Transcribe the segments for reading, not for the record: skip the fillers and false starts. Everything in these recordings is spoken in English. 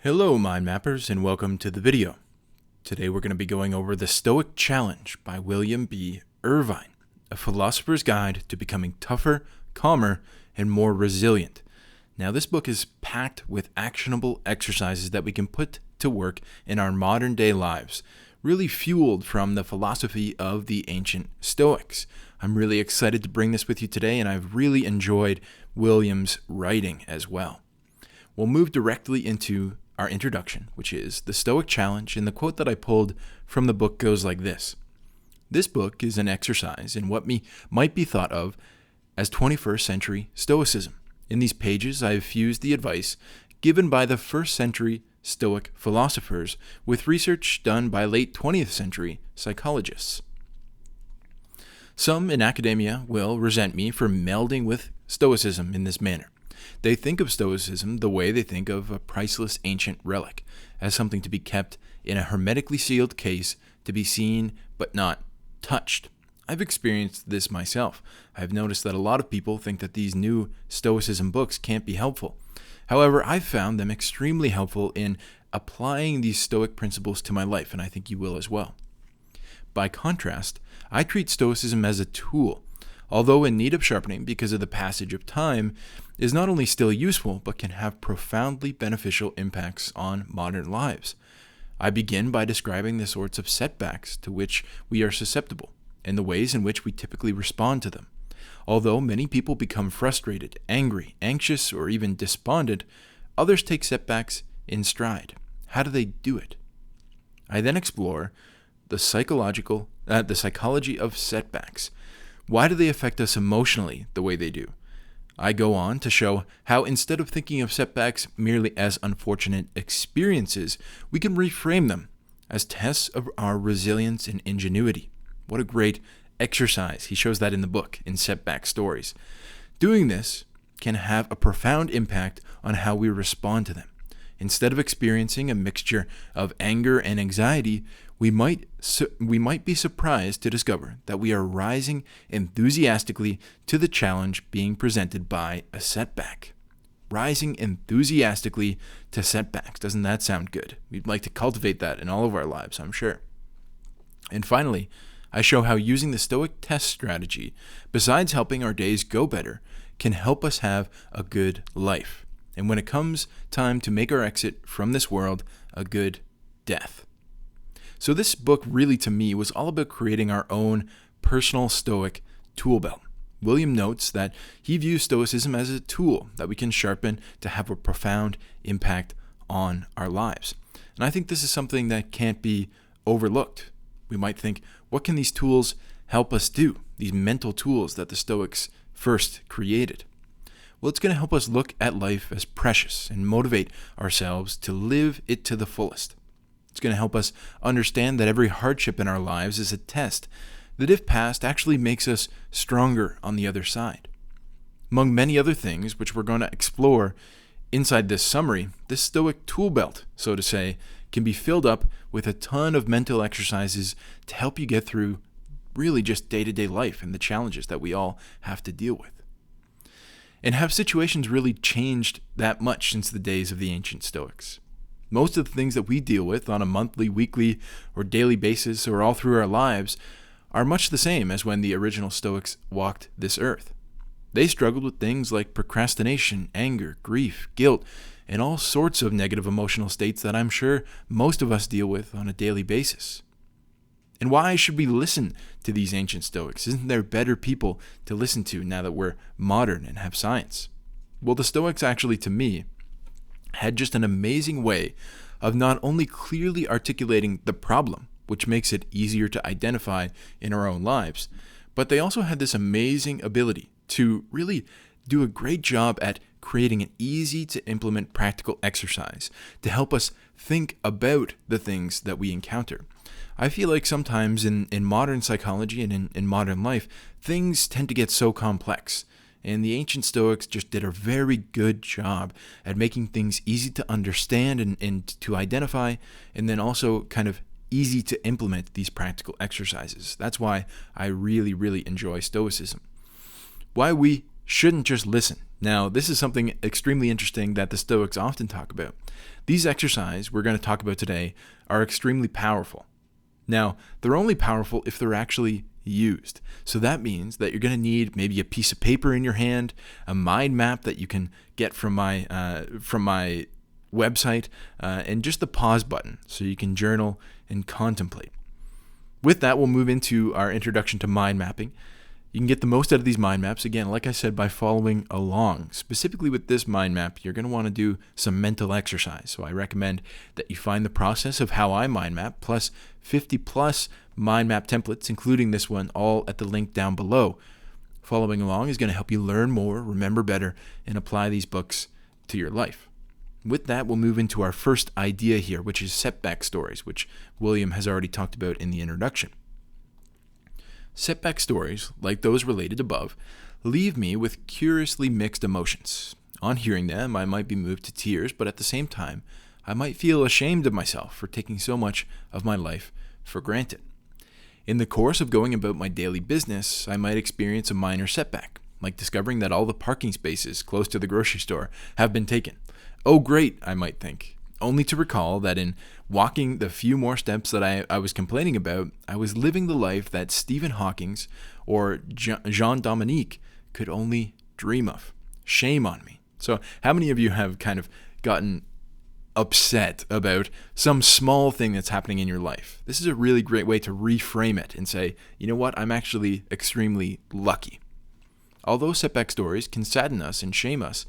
Hello Mind Mappers and welcome to the video. Today we're going to be going over the Stoic Challenge by William B. Irvine, a philosopher's guide to becoming tougher, calmer, and more resilient. Now this book is packed with actionable exercises that we can put to work in our modern day lives, really fueled from the philosophy of the ancient Stoics. I'm really excited to bring this with you today, and I've really enjoyed William's writing as well. We'll move directly into our introduction, which is the Stoic Challenge, and the quote that I pulled from the book goes like this. This book is an exercise in what might be thought of as 21st century Stoicism. In these pages, I have fused the advice given by the first century Stoic philosophers with research done by late 20th century psychologists. Some in academia will resent me for melding with Stoicism in this manner. They think of Stoicism the way they think of a priceless ancient relic, as something to be kept in a hermetically sealed case to be seen but not touched. I've experienced this myself. I've noticed that a lot of people think that these new Stoicism books can't be helpful. However, I've found them extremely helpful in applying these Stoic principles to my life, and I think you will as well. By contrast, I treat Stoicism as a tool, although in need of sharpening because of the passage of time, is not only still useful, but can have profoundly beneficial impacts on modern lives. I begin by describing the sorts of setbacks to which we are susceptible, and the ways in which we typically respond to them. Although many people become frustrated, angry, anxious, or even despondent, others take setbacks in stride. How do they do it? I then explore the psychology of setbacks. Why do they affect us emotionally the way they do? I go on to show how instead of thinking of setbacks merely as unfortunate experiences, we can reframe them as tests of our resilience and ingenuity. What a great exercise. He shows that in the book, in Setback Stories. Doing this can have a profound impact on how we respond to them. Instead of experiencing a mixture of anger and anxiety, we might be surprised to discover that we are rising enthusiastically to the challenge being presented by a setback. Rising enthusiastically to setbacks. Doesn't that sound good? We'd like to cultivate that in all of our lives, I'm sure. And finally, I show how using the Stoic Test strategy, besides helping our days go better, can help us have a good life. And when it comes time to make our exit from this world, a good death. So this book really, to me, was all about creating our own personal Stoic tool belt. William notes that he views Stoicism as a tool that we can sharpen to have a profound impact on our lives. And I think this is something that can't be overlooked. We might think, what can these tools help us do? These mental tools that the Stoics first created. Well, it's going to help us look at life as precious and motivate ourselves to live it to the fullest. It's going to help us understand that every hardship in our lives is a test that, if passed, actually makes us stronger on the other side. Among many other things, which we're going to explore inside this summary, this Stoic tool belt, so to say, can be filled up with a ton of mental exercises to help you get through really just day-to-day life and the challenges that we all have to deal with. And have situations really changed that much since the days of the ancient Stoics? Most of the things that we deal with on a monthly, weekly, or daily basis, or all through our lives, are much the same as when the original Stoics walked this earth. They struggled with things like procrastination, anger, grief, guilt, and all sorts of negative emotional states that I'm sure most of us deal with on a daily basis. And why should we listen to these ancient Stoics? Isn't there better people to listen to now that we're modern and have science? Well, the Stoics actually, to me, had just an amazing way of not only clearly articulating the problem, which makes it easier to identify in our own lives, but they also had this amazing ability to really do a great job at creating an easy to implement practical exercise to help us think about the things that we encounter. I feel like sometimes in modern psychology and in modern life, things tend to get so complex. And the ancient Stoics just did a very good job at making things easy to understand and to identify, and then also kind of easy to implement these practical exercises. That's why I really, really enjoy Stoicism. Why we shouldn't just listen. Now, this is something extremely interesting that the Stoics often talk about. These exercises we're going to talk about today are extremely powerful. Now, they're only powerful if they're actually used. So that means that you're going to need maybe a piece of paper in your hand, a mind map that you can get from my website, and just the pause button so you can journal and contemplate. With that, we'll move into our introduction to mind mapping. You can get the most out of these mind maps, again, like I said, by following along. Specifically with this mind map, you're going to want to do some mental exercise. So I recommend that you find the process of how I mind map, plus 50 plus mind map templates, including this one, all at the link down below. Following along is going to help you learn more, remember better, and apply these books to your life. With that, we'll move into our first idea here, which is setback stories, which William has already talked about in the introduction. Setback stories, like those related above, leave me with curiously mixed emotions. On hearing them, I might be moved to tears, but at the same time, I might feel ashamed of myself for taking so much of my life for granted. In the course of going about my daily business, I might experience a minor setback, like discovering that all the parking spaces close to the grocery store have been taken. Oh great, I might think, only to recall that in walking the few more steps that I was complaining about, I was living the life that Stephen Hawking's or Jean Dominique could only dream of. Shame on me. So how many of you have kind of gotten upset about some small thing that's happening in your life? This is a really great way to reframe it and say, you know what, I'm actually extremely lucky. Although setback stories can sadden us and shame us,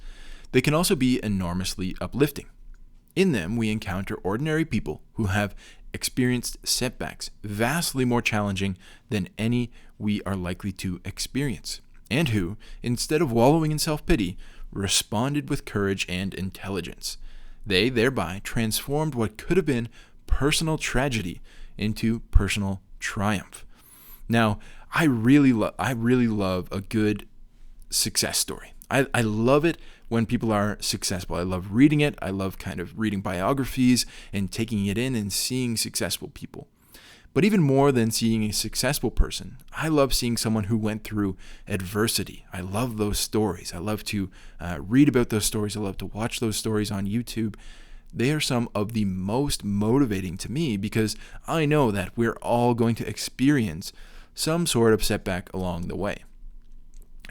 they can also be enormously uplifting. In them, we encounter ordinary people who have experienced setbacks vastly more challenging than any we are likely to experience, and who, instead of wallowing in self-pity, responded with courage and intelligence. They thereby transformed what could have been personal tragedy into personal triumph. Now, I really love a good success story. I love it when people are successful. I love reading it. I love kind of reading biographies and taking it in and seeing successful people. But even more than seeing a successful person, I love seeing someone who went through adversity. I love those stories. I love to read about those stories. I love to watch those stories on YouTube. They are some of the most motivating to me because I know that we're all going to experience some sort of setback along the way.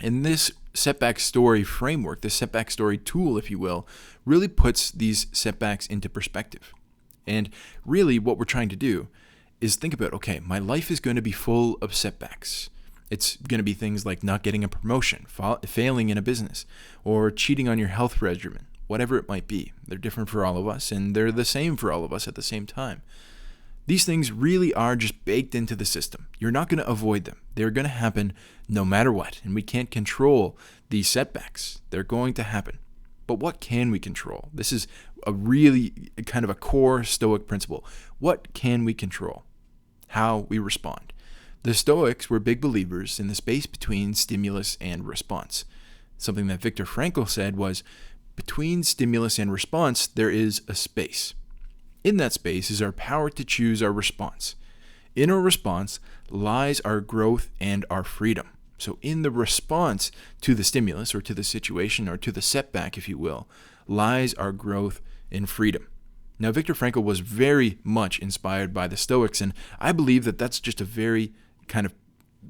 And this setback story framework, this setback story tool, if you will, really puts these setbacks into perspective. And really what we're trying to do is think about, okay, my life is going to be full of setbacks. It's going to be things like not getting a promotion, failing in a business, or cheating on your health regimen, whatever it might be. They're different for all of us, and they're the same for all of us at the same time. These things really are just baked into the system. You're not going to avoid them. They're going to happen no matter what, and we can't control these setbacks. They're going to happen. But what can we control? This is a really kind of a core Stoic principle. What can we control? How we respond. The Stoics were big believers in the space between stimulus and response. Something that Viktor Frankl said was, between stimulus and response, there is a space. In that space is our power to choose our response. In our response lies our growth and our freedom. So in the response to the stimulus or to the situation or to the setback, if you will, lies our growth and freedom. Now, Viktor Frankl was very much inspired by the Stoics, and I believe that that's just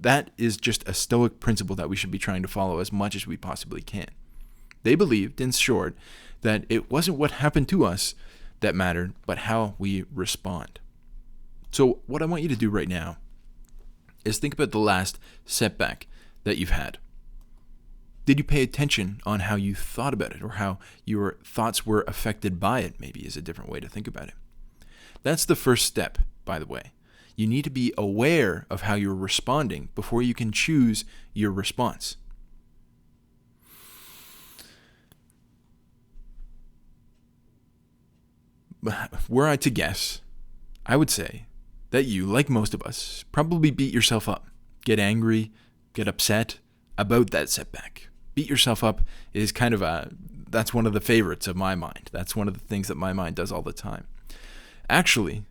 that is just a Stoic principle that we should be trying to follow as much as we possibly can. They believed, in short, that it wasn't what happened to us that mattered, but how we respond. So what I want you to do right now is think about the last setback that you've had. Did you pay attention on how you thought about it or how your thoughts were affected by it? Maybe is a different way to think about it. That's the first step, by the way. You need to be aware of how you're responding before you can choose your response. Were I to guess, I would say that you, like most of us, probably beat yourself up, get angry, get upset about that setback. Beat yourself up is that's one of the favorites of my mind. That's one of the things that my mind does all the time. Actually,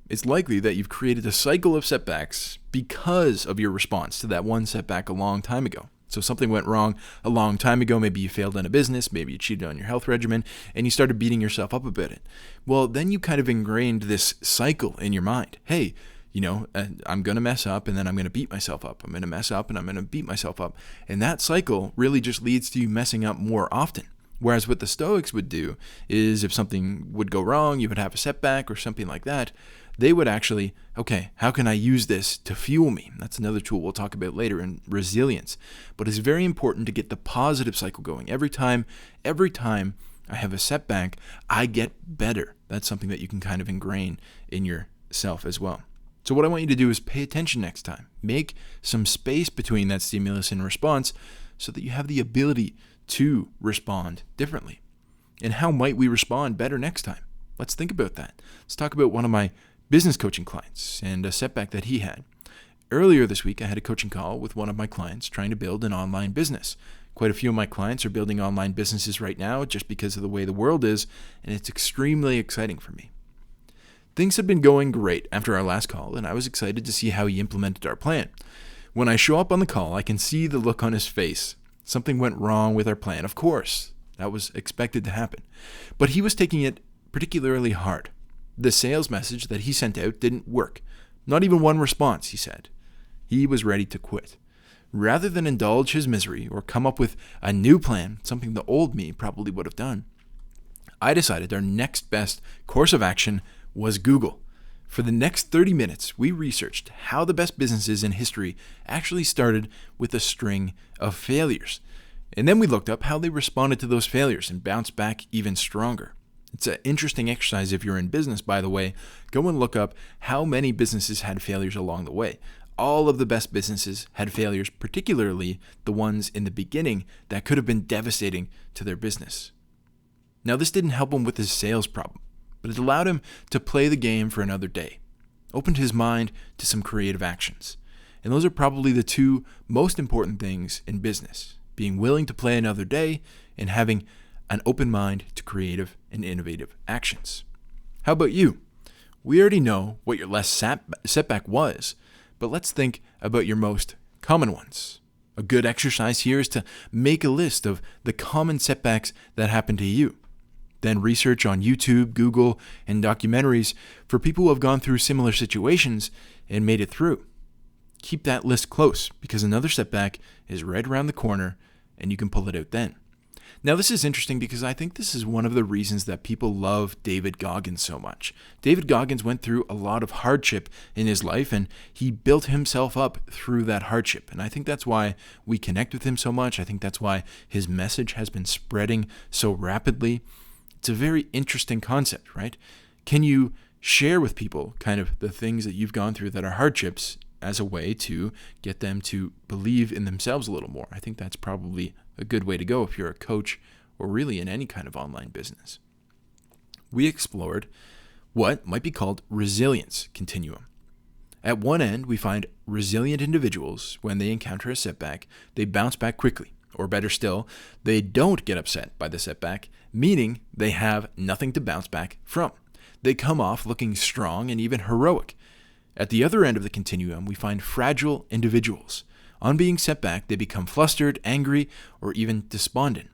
it's likely that you've created a cycle of setbacks because of your response to that one setback a long time ago. So something went wrong a long time ago. Maybe you failed in a business, maybe you cheated on your health regimen, and you started beating yourself up about it. Well, then you kind of ingrained this cycle in your mind. Hey, I'm going to mess up and then I'm going to beat myself up. I'm going to mess up and I'm going to beat myself up. And that cycle really just leads to you messing up more often. Whereas what the Stoics would do is if something would go wrong, you would have a setback or something like that, they would actually, okay, how can I use this to fuel me? That's another tool we'll talk about later in resilience. But it's very important to get the positive cycle going. Every time I have a setback, I get better. That's something that you can kind of ingrain in yourself as well. So what I want you to do is pay attention next time. Make some space between that stimulus and response so that you have the ability to respond differently. And how might we respond better next time? Let's think about that. Let's talk about one of my business coaching clients and a setback that he had. Earlier this week, I had a coaching call with one of my clients trying to build an online business. Quite a few of my clients are building online businesses right now just because of the way the world is, and it's extremely exciting for me. Things had been going great after our last call, and I was excited to see how he implemented our plan. When I show up on the call, I can see the look on his face. Something went wrong with our plan. Of course, that was expected to happen. But he was taking it particularly hard. The sales message that he sent out didn't work. Not even one response, he said. He was ready to quit. Rather than indulge his misery or come up with a new plan, something the old me probably would have done, I decided our next best course of action was Google. For the next 30 minutes, we researched how the best businesses in history actually started with a string of failures. And then we looked up how they responded to those failures and bounced back even stronger. It's an interesting exercise if you're in business, by the way. Go and look up how many businesses had failures along the way. All of the best businesses had failures, particularly the ones in the beginning that could have been devastating to their business. Now, this didn't help him with his sales problem, but it allowed him to play the game for another day, opened his mind to some creative actions. And those are probably the two most important things in business, being willing to play another day and having an open mind to creative and innovative actions. How about you? We already know what your last setback was, but let's think about your most common ones. A good exercise here is to make a list of the common setbacks that happen to you. Then research on YouTube, Google, and documentaries for people who have gone through similar situations and made it through. Keep that list close because another setback is right around the corner and you can pull it out then. Now, this is interesting because I think this is one of the reasons that people love David Goggins so much. David Goggins went through a lot of hardship in his life, and he built himself up through that hardship. And I think that's why we connect with him so much. I think that's why his message has been spreading so rapidly. It's a very interesting concept, right? Can you share with people kind of the things that you've gone through that are hardships as a way to get them to believe in themselves a little more? I think that's probably a good way to go if you're a coach or really in any kind of online business. We explored what might be called resilience continuum. At one end, we find resilient individuals, when they encounter a setback, they bounce back quickly. Or better still, they don't get upset by the setback, meaning they have nothing to bounce back from. They come off looking strong and even heroic. At the other end of the continuum, we find fragile individuals. On being set back, they become flustered, angry, or even despondent.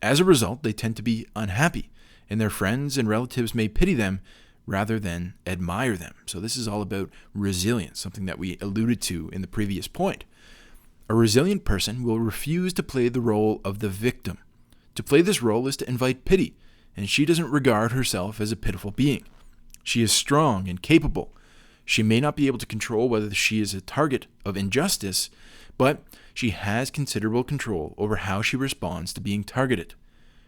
As a result, they tend to be unhappy, and their friends and relatives may pity them rather than admire them. So this is all about resilience, something that we alluded to in the previous point. A resilient person will refuse to play the role of the victim. To play this role is to invite pity, and she doesn't regard herself as a pitiful being. She is strong and capable. She may not be able to control whether she is a target of injustice, but she has considerable control over how she responds to being targeted.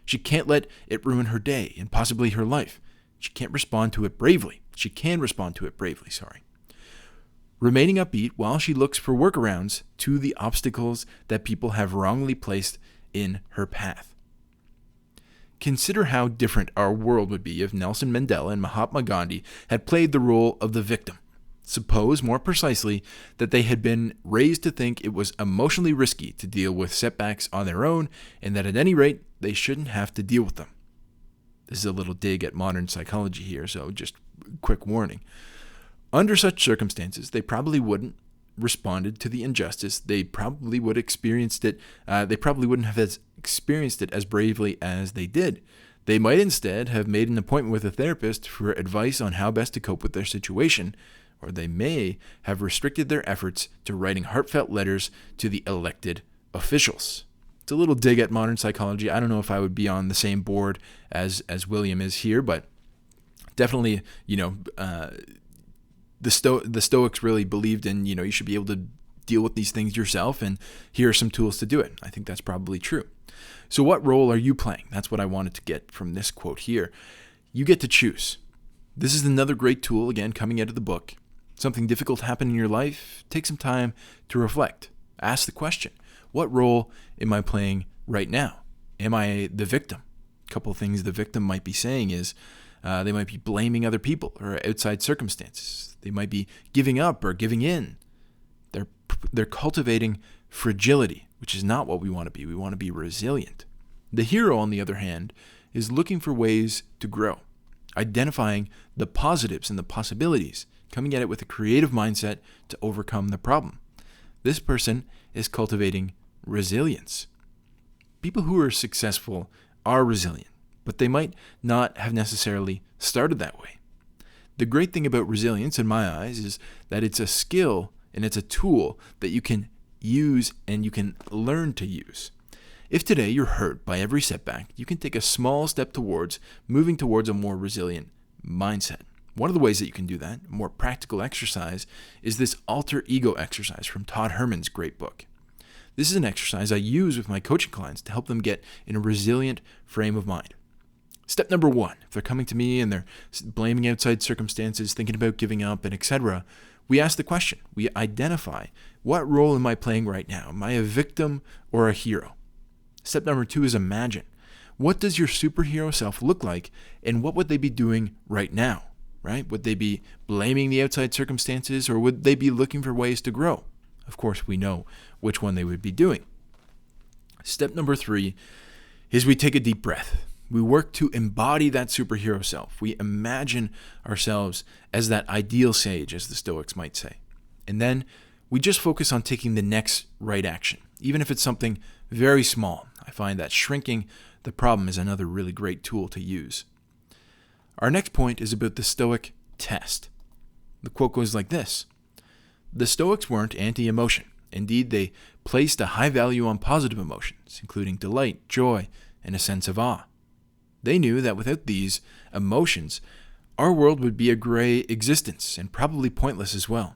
She can't let it ruin her day and possibly her life. She can't respond to it bravely. She can respond to it bravely, remaining upbeat while she looks for workarounds to the obstacles that people have wrongly placed in her path. Consider how different our world would be if Nelson Mandela and Mahatma Gandhi had played the role of the victim. Suppose, more precisely, that they had been raised to think it was emotionally risky to deal with setbacks on their own, and that at any rate, they shouldn't have to deal with them. This is a little dig at modern psychology here, so just quick warning. Under such circumstances, they probably wouldn't responded to the injustice, they probably would have experienced it. They probably wouldn't have experienced it as bravely as they did. They might instead have made an appointment with a therapist for advice on how best to cope with their situation, or they may have restricted their efforts to writing heartfelt letters to the elected officials. It's a little dig at modern psychology. I don't know if I would be on the same board as William is here, but definitely, the Stoics really believed in, you should be able to deal with these things yourself, and here are some tools to do it. I think that's probably true. So what role are you playing? That's what I wanted to get from this quote here. You get to choose. This is another great tool, again, coming out of the book. Something difficult happened in your life, take some time to reflect. Ask the question, what role am I playing right now? Am I the victim? A couple of things the victim might be saying is they might be blaming other people or outside circumstances. They might be giving up or giving in. They're cultivating fragility, which is not what we want to be. We want to be resilient. The hero, on the other hand, is looking for ways to grow, identifying the positives and the possibilities, coming at it with a creative mindset to overcome the problem. This person is cultivating resilience. People who are successful are resilient, but they might not have necessarily started that way. The great thing about resilience, in my eyes, is that it's a skill and it's a tool that you can use and you can learn to use. If today you're hurt by every setback, you can take a small step towards moving towards a more resilient mindset. One of the ways that you can do that, a more practical exercise, is this alter ego exercise from Todd Herman's great book. This is an exercise I use with my coaching clients to help them get in a resilient frame of mind. Step number 1, if they're coming to me and they're blaming outside circumstances, thinking about giving up, and etc., we ask the question. We identify, what role am I playing right now? Am I a victim or a hero? Step number 2 is imagine. What does your superhero self look like, and what would they be doing right now? Right? Would they be blaming the outside circumstances, or would they be looking for ways to grow? Of course, we know which one they would be doing. Step number 3 is we take a deep breath. We work to embody that superhero self. We imagine ourselves as that ideal sage, as the Stoics might say. And then we just focus on taking the next right action, even if it's something very small. I find that shrinking the problem is another really great tool to use. Our next point is about the Stoic Test. The quote goes like this: "The Stoics weren't anti-emotion. Indeed, they placed a high value on positive emotions, including delight, joy, and a sense of awe. They knew that without these emotions, our world would be a gray existence and probably pointless as well.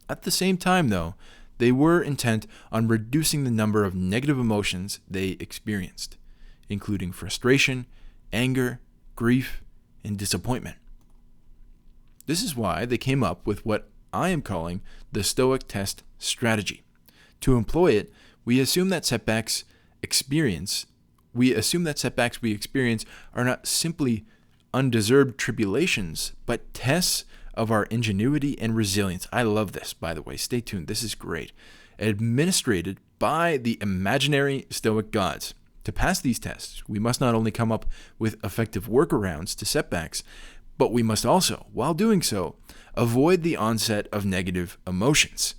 At the same time, though, they were intent on reducing the number of negative emotions they experienced, including frustration, anger, grief, and disappointment. This is why they came up with what I am calling the Stoic Test strategy. To employ it, we assume that setbacks we experience are not simply undeserved tribulations, but tests of our ingenuity and resilience." I love this, by the way. Stay tuned. This is great. Administrated by the imaginary Stoic gods. To pass these tests, we must not only come up with effective workarounds to setbacks, but we must also, while doing so, avoid the onset of negative emotions.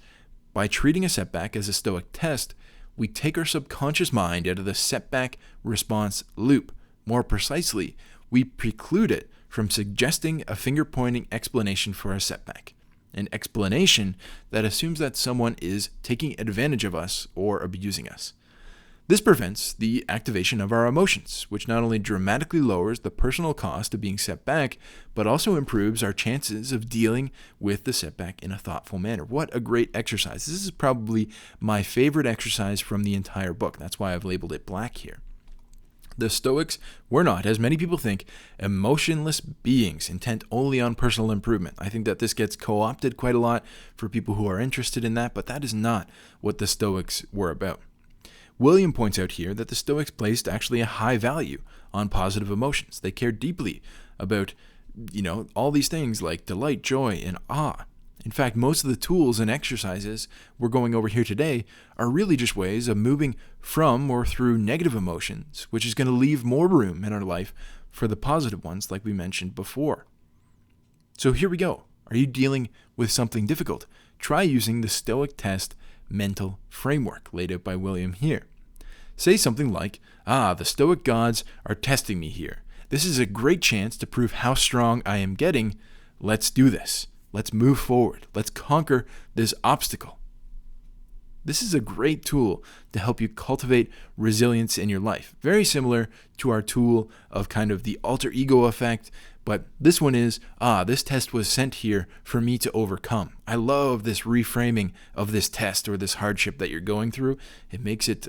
By treating a setback as a Stoic test, we take our subconscious mind out of the setback response loop. More precisely, we preclude it from suggesting a finger-pointing explanation for a setback, an explanation that assumes that someone is taking advantage of us or abusing us. This prevents the activation of our emotions, which not only dramatically lowers the personal cost of being set back, but also improves our chances of dealing with the setback in a thoughtful manner. What a great exercise. This is probably my favorite exercise from the entire book. That's why I've labeled it black here. The Stoics were not, as many people think, emotionless beings intent only on personal improvement. I think that this gets co-opted quite a lot for people who are interested in that, but that is not what the Stoics were about. William points out here that the Stoics placed actually a high value on positive emotions. They cared deeply about, all these things like delight, joy, and awe. In fact, most of the tools and exercises we're going over here today are really just ways of moving from or through negative emotions, which is going to leave more room in our life for the positive ones like we mentioned before. So here we go. Are you dealing with something difficult? try using the Stoic Test mental framework laid out by William here. Say something like, the Stoic gods are testing me here. This is a great chance to prove how strong I am getting. Let's do this. Let's move forward. Let's conquer this obstacle. This is a great tool to help you cultivate resilience in your life. Very similar to our tool of kind of the alter ego effect, but this one is, this test was sent here for me to overcome. I love this reframing of this test or this hardship that you're going through. It makes it,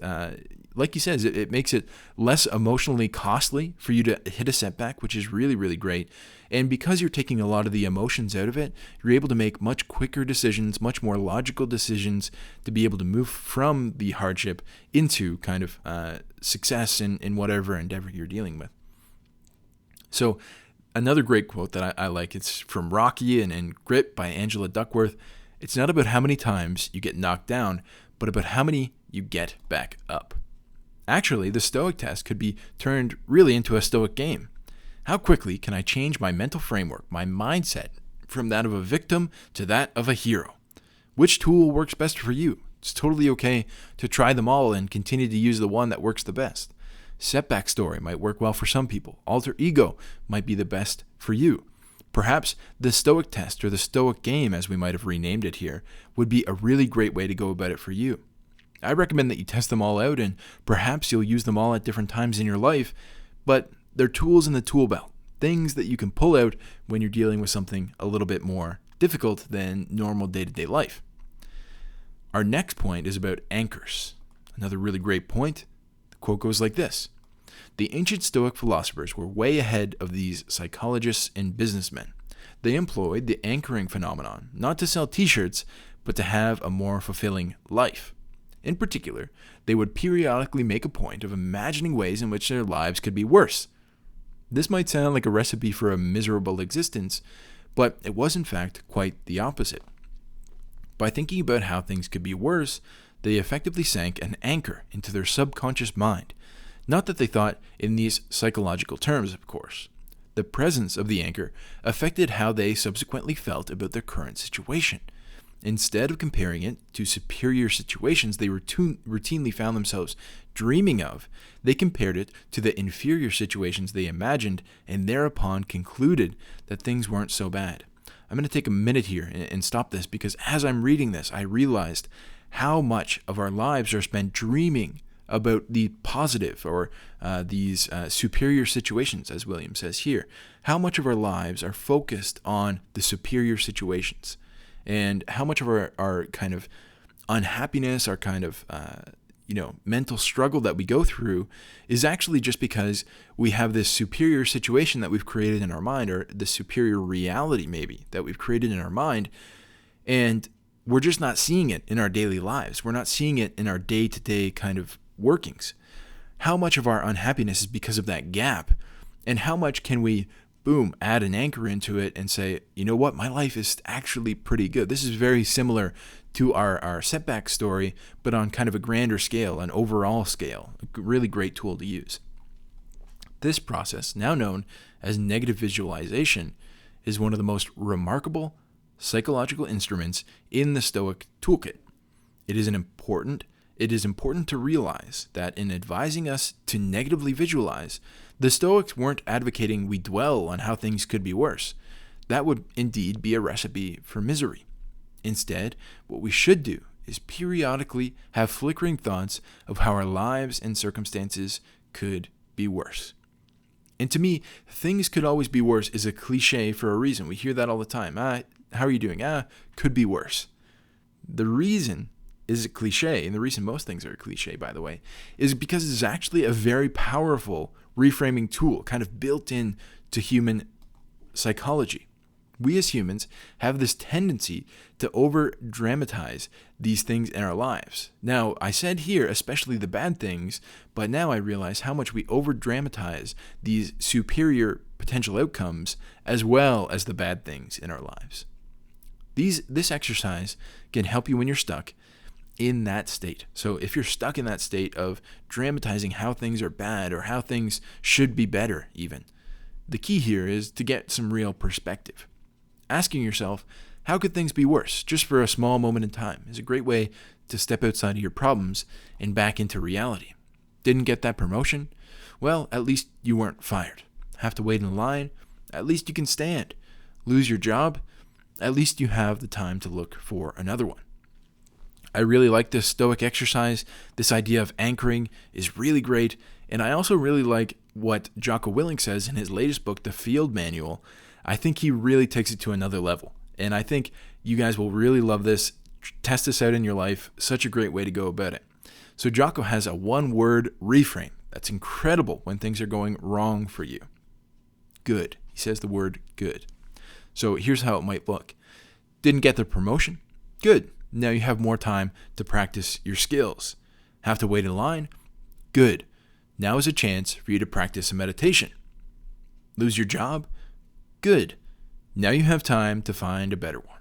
like he says, it makes it less emotionally costly for you to hit a setback, which is really, really great. And because you're taking a lot of the emotions out of it, you're able to make much quicker decisions, much more logical decisions to be able to move from the hardship into kind of success in whatever endeavor you're dealing with. So another great quote that I like, it's from Rocky and Grit by Angela Duckworth. It's not about how many times you get knocked down, but about how many you get back up. Actually, the Stoic test could be turned really into a Stoic game. How quickly can I change my mental framework, my mindset, from that of a victim to that of a hero? Which tool works best for you? It's totally okay to try them all and continue to use the one that works the best. Setback story might work well for some people. Alter ego might be the best for you. Perhaps the Stoic test or the Stoic game, as we might have renamed it here, would be a really great way to go about it for you. I recommend that you test them all out, and perhaps you'll use them all at different times in your life, but they're tools in the tool belt, things that you can pull out when you're dealing with something a little bit more difficult than normal day-to-day life. Our next point is about anchors. Another really great point. The quote goes like this: the ancient Stoic philosophers were way ahead of these psychologists and businessmen. They employed the anchoring phenomenon, not to sell t-shirts, but to have a more fulfilling life. In particular, they would periodically make a point of imagining ways in which their lives could be worse. This might sound like a recipe for a miserable existence, but it was in fact quite the opposite. By thinking about how things could be worse, they effectively sank an anchor into their subconscious mind. Not that they thought in these psychological terms, of course. The presence of the anchor affected how they subsequently felt about their current situation. Instead of comparing it to superior situations they routinely found themselves dreaming of, they compared it to the inferior situations they imagined and thereupon concluded that things weren't so bad. I'm going to take a minute here and stop this, because as I'm reading this, I realized how much of our lives are spent dreaming about the positive or these superior situations, as William says here. How much of our lives are focused on the superior situations, and how much of our kind of unhappiness, our kind of mental struggle that we go through is actually just because we have this superior situation that we've created in our mind, or the superior reality maybe that we've created in our mind, and we're just not seeing it in our daily lives. We're not seeing it in our day-to-day kind of workings. How much of our unhappiness is because of that gap, and how much can we add an anchor into it and say, you know what, my life is actually pretty good. This is very similar to our setback story, but on kind of a grander scale, an overall scale. A really great tool to use. This process, now known as negative visualization, is one of the most remarkable psychological instruments in the Stoic toolkit. It is important to realize that in advising us to negatively visualize, the Stoics weren't advocating we dwell on how things could be worse. That would indeed be a recipe for misery. Instead, what we should do is periodically have flickering thoughts of how our lives and circumstances could be worse. And to me, things could always be worse is a cliche for a reason. We hear that all the time. How are you doing? Could be worse. The reason is a cliche, and the reason most things are a cliche, by the way, is because it's actually a very powerful reframing tool, kind of built in to human psychology. We as humans have this tendency to over-dramatize these things in our lives. Now, I said here, especially the bad things, but now I realize how much we over-dramatize these superior potential outcomes as well as the bad things in our lives. This exercise can help you when you're stuck in that state. So if you're stuck in that state of dramatizing how things are bad or how things should be better even, the key here is to get some real perspective. Asking yourself, How could things be worse? Just for a small moment in time is a great way to step outside of your problems and back into reality. Didn't get that promotion? Well, at least you weren't fired. Have to wait in line? At least you can stand. Lose your job? At least you have the time to look for another one. I really like this Stoic exercise. This idea of anchoring is really great. And I also really like what Jocko Willink says in his latest book, The Field Manual. I think he really takes it to another level. And I think you guys will really love this. Test this out in your life. Such a great way to go about it. So Jocko has a one-word reframe that's incredible when things are going wrong for you. Good. He says the word good. So here's how it might look. Didn't get the promotion? Good. Now you have more time to practice your skills. Have to wait in line? Good. Now is a chance for you to practice a meditation. Lose your job? Good. Now you have time to find a better one.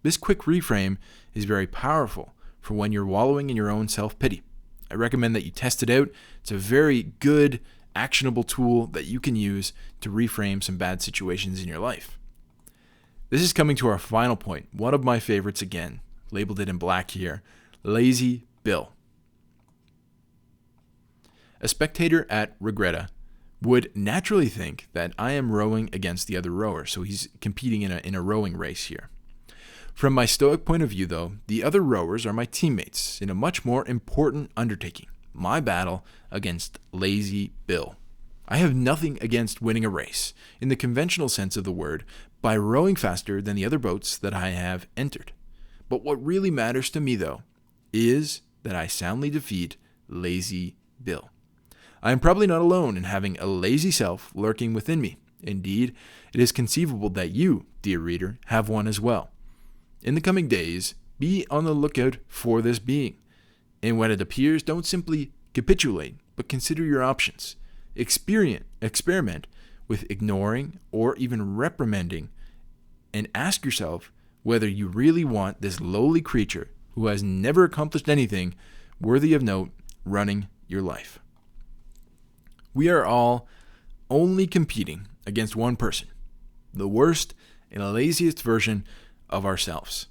This quick reframe is very powerful for when you're wallowing in your own self-pity. I recommend that you test it out. It's a very good, actionable tool that you can use to reframe some bad situations in your life. This is coming to our final point. One of my favorites again, labeled it in black here, Lazy Bill. A spectator at Regatta would naturally think that I am rowing against the other rower, so he's competing in a rowing race here. From my Stoic point of view, though, the other rowers are my teammates in a much more important undertaking, my battle against Lazy Bill. I have nothing against winning a race, in the conventional sense of the word, by rowing faster than the other boats that I have entered. But what really matters to me, though, is that I soundly defeat Lazy Bill. I am probably not alone in having a lazy self lurking within me. Indeed, it is conceivable that you, dear reader, have one as well. In the coming days, be on the lookout for this being. And when it appears, don't simply capitulate, but consider your options. Experiment with ignoring or even reprimanding, and ask yourself whether you really want this lowly creature who has never accomplished anything worthy of note running your life. We are all only competing against one person, the worst and laziest version of ourselves.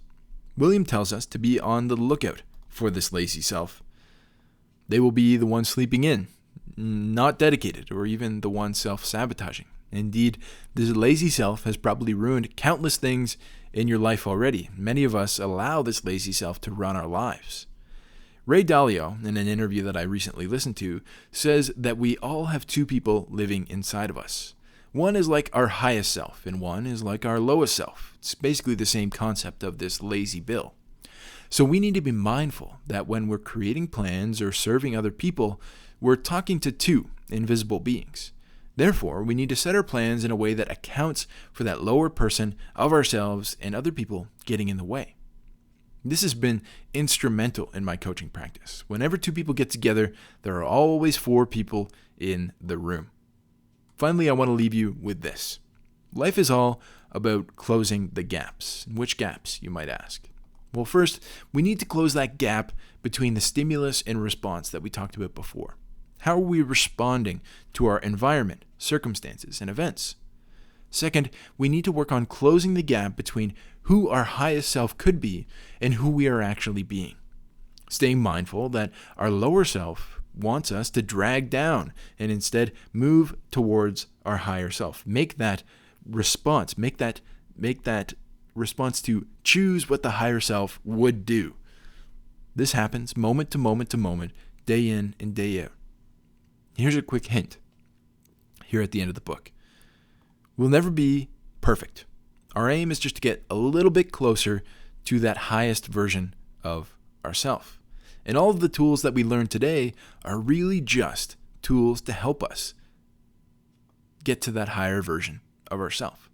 William tells us to be on the lookout for this lazy self. They will be the one sleeping in, not dedicated, or even the one self-sabotaging. Indeed, this lazy self has probably ruined countless things in your life already. Many of us allow this lazy self to run our lives. Ray Dalio, in an interview that I recently listened to, says that we all have two people living inside of us. One is like our highest self, and one is like our lowest self. It's basically the same concept of this lazy Bill. So we need to be mindful that when we're creating plans or serving other people, we're talking to two invisible beings. Therefore, we need to set our plans in a way that accounts for that lower person of ourselves and other people getting in the way. This has been instrumental in my coaching practice. Whenever two people get together, there are always four people in the room. Finally, I want to leave you with this. Life is all about closing the gaps. Which gaps, you might ask? Well, first, we need to close that gap between the stimulus and response that we talked about before. How are we responding to our environment, circumstances, and events? Second, we need to work on closing the gap between who our highest self could be and who we are actually being. Staying mindful that our lower self wants us to drag down and instead move towards our higher self. Make that response to choose what the higher self would do. This happens moment to moment to moment, day in and day out. Here's a quick hint here at the end of the book. We'll never be perfect. Our aim is just to get a little bit closer to that highest version of ourself. And all of the tools that we learn today are really just tools to help us get to that higher version of ourself.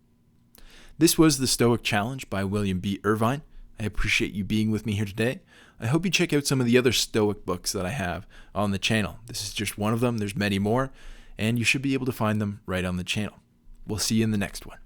This was the Stoic Challenge by William B. Irvine. I appreciate you being with me here today. I hope you check out some of the other Stoic books that I have on the channel. This is just one of them. There's many more, and you should be able to find them right on the channel. We'll see you in the next one.